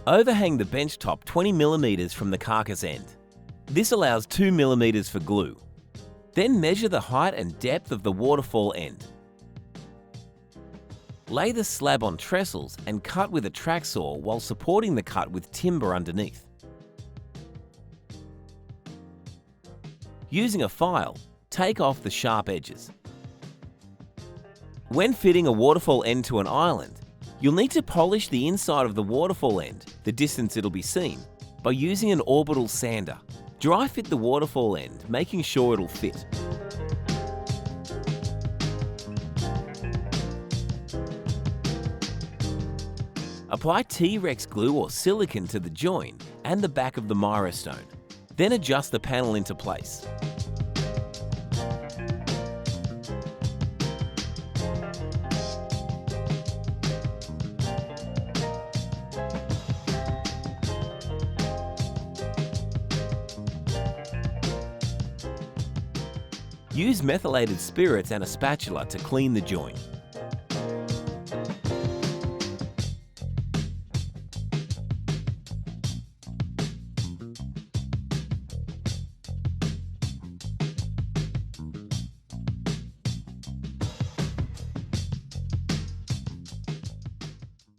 Overhang the bench top 20mm from the carcass end. This allows 2mm for glue. Then measure the height and depth of the waterfall end. Lay the slab on trestles and cut with a track saw while supporting the cut with timber underneath. Using a file, take off the sharp edges. When fitting a waterfall end to an island, you'll need to polish the inside of the waterfall end, the distance it'll be seen, by using an orbital sander. Dry fit the waterfall end, making sure it'll fit. Apply T-Rex glue or silicone to the join and the back of the Mirostone. Then adjust the panel into place. Use methylated spirits and a spatula to clean the join.